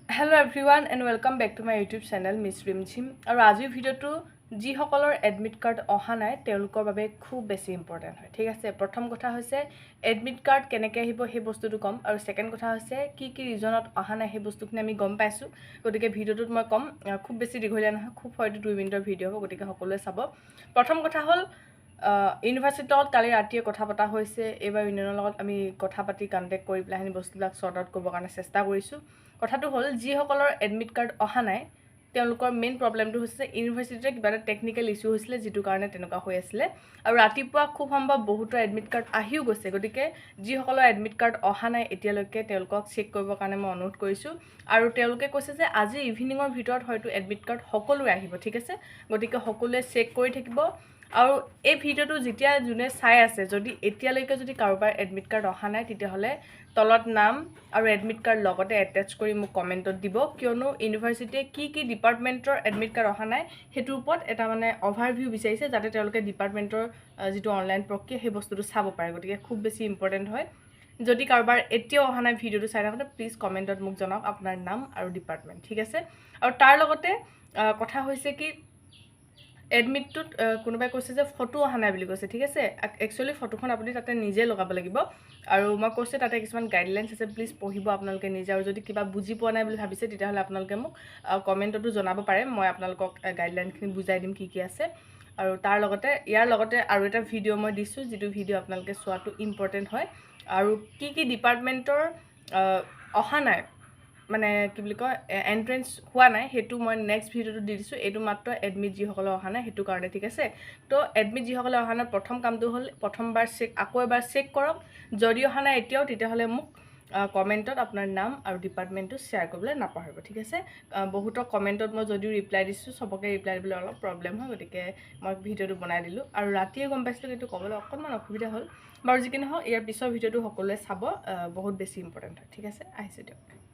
Hello everyone and welcome back to my YouTube channel Miss Rimchim. আৰু আজিৰ ভিডিওটো যি সকলৰ এডমিট কাৰ্ড অহা নাই তেওঁলোকৰ বাবে খুব বেছি ইম্পৰ্টেন্ট হয় ঠিক আছে প্ৰথম কথা হৈছে এডমিট কাৰ্ড কেনেকৈ আহিব সেই বস্তুটো কম আৰু সেকেন্ড কথা হৈছে কি ৰিজনত অহা নাই সেই বস্তুখিনি আমি গম পাইছো গতিকে ভিডিওটোত মই কম খুব বেছি দীঘলীয়া নহয় খুব হয়তো 2 মিনিটৰ ভিডিও হ'ব গতিকে সকলোৱে চাব প্ৰথম কথা হ'ল ইউনিভাৰ্সিটিত কালি ৰাতিয়ে কথা পতা হৈছে এবাৰ ইউনিয়নৰ লগত আমি কথা পাতি কন্টেক্ট কৰি প্লাহিনী বস্তুবিলাক সৰ্ট আউট কৰিব কাৰণে চেষ্টা কৰিছো কথাটো হ'ল যি সকলৰ এডমিট কাৰ্ড অহা নাই তেওঁলোকৰ মেইন প্ৰবলেমটো হৈছে ইউনিভাৰ্সিটিতে কিবা এটা টেকনিক্যাল ইস্যু হৈছিলে যেটো কাৰণে তেনেকুৱা হৈ আছিল আৰু ৰাতিপুৱা খুব সম্ভৱ বহুতৰ এডমিট কাৰ্ড আহিও গৈছে গতিকে যি সকলৰ এডমিট কাৰ্ড অহা নাই এতিয়ালৈকে তেওঁলোকক চেক কৰিবৰ কাৰণে মই অনুৰোধ কৰিছো আৰু তেওঁলোকে কৈছে যে আজি ইভিনিংৰ ভিতৰত হয়তো এডমিট কাৰ্ড সকলোৰে আহিব ঠিক আছে গতিকে সকলোৱে চেক কৰি থাকিব আৰু এই ভিডিওটো যেতিয়া জুনে চাই আছে যদি এতিয়ালৈকে যদি কাৰোবাৰ এডমিট কাৰ্ড অহা নাই তেতিয়া হলে তলত নাম আৰু এডমিট কাৰ্ড লগতে এটাচ কৰি মোক কমেন্টত দিব কিয়নো ইউনিভাৰ্সিটিয়ে কি ডিপাৰ্টমেন্টৰ এডমিট কাৰ্ড অহা নাই হেতুৰ ওপৰত এটা মানে ওভাৰভিউ বিচাৰিছে যাতে তেওঁলোকে ডিপাৰ্টমেন্টৰ যেটো অনলাইন প্ৰক্ৰিয়া সেই বস্তুটো চাব পাৰে গতিকে খুব বেছি ইম্পৰ্টেন্ট হয় যদি কাৰোবাৰ এতিয়াও অহা নাই ভিডিওটো চাই থাকোতে প্লিজ কমেন্টত মোক জনাওক আপোনাৰ নাম আৰু ডিপাৰ্টমেন্ট ঠিক আছে আৰু তাৰ লগতে কথা হৈছে কি এডমিটটোত কোনোবাই কৈছে যে ফটো অহা নাই বুলি কৈছে ঠিক আছে একচুয়ালি ফটোখন আপুনি তাতে নিজে লগাব লাগিব আৰু মই কৈছে তাতে কিছুমান গাইডলাইনছ আছে প্লিজ পঢ়িব আপোনালোকে নিজে আৰু যদি কিবা বুজি পোৱা নাই বুলি ভাবিছে তেতিয়া হলে আপোনালোকে মোক কমেন্টটো জনাব পাৰে মই আপোনালোকক গাইডলাইনখিনি বুজাই দিম কি আছে আৰু তাৰ লগতে ইয়াৰ লগতে আৰু এটা ভিডিও মই দিছো যেটো ভিডিও আপোনালোকে চোৱাটো ইম্পৰ্টেন্ট হয় আৰু কি ডিপাৰ্টমেন্টৰ অহা নাই মানে কি বুলি কয় এন্ট্ৰেন্স হোৱা নাই হেতু মই নেক্সট ভিডিওটো দি দিছো এটো মাত্ৰ এডমিট যি সকল অহা নাই হেতু কাৰণে ঠিক আছে তো এডমিট যি সকল অহা নাই প্ৰথম কামটো হ'ল প্ৰথমবাৰ চেক আকৌ এবাৰ চেক কৰক যদি অহা নাই এতিয়াও তেতিয়া হলে মোক কমেন্টত আপোনাৰ নাম আৰু ডিপাৰ্টমেন্টটো শেয়াৰ কৰিবলৈ নাপাহৰিব ঠিক আছে বহুত কমেন্টত মই যদিও ৰিপ্লাই দিছো সবকে ৰিপ্লাই দিবলৈ অলপ প্ৰবলেম হয় গতিকে মই ভিডিওটো বনাই দিলো আৰু ৰাতিয়ে গম পাইছিলো কিন্তু ক'বলৈ অকনমান অসুবিধা হ'ল বাৰু যিকি নহওক ইয়াৰ পিছৰ ভিডিওটো সকলোৱে চাব বহুত বেছি ইম্পৰ্টেন্ট হয় ঠিক আছে আহিছে দিয়ক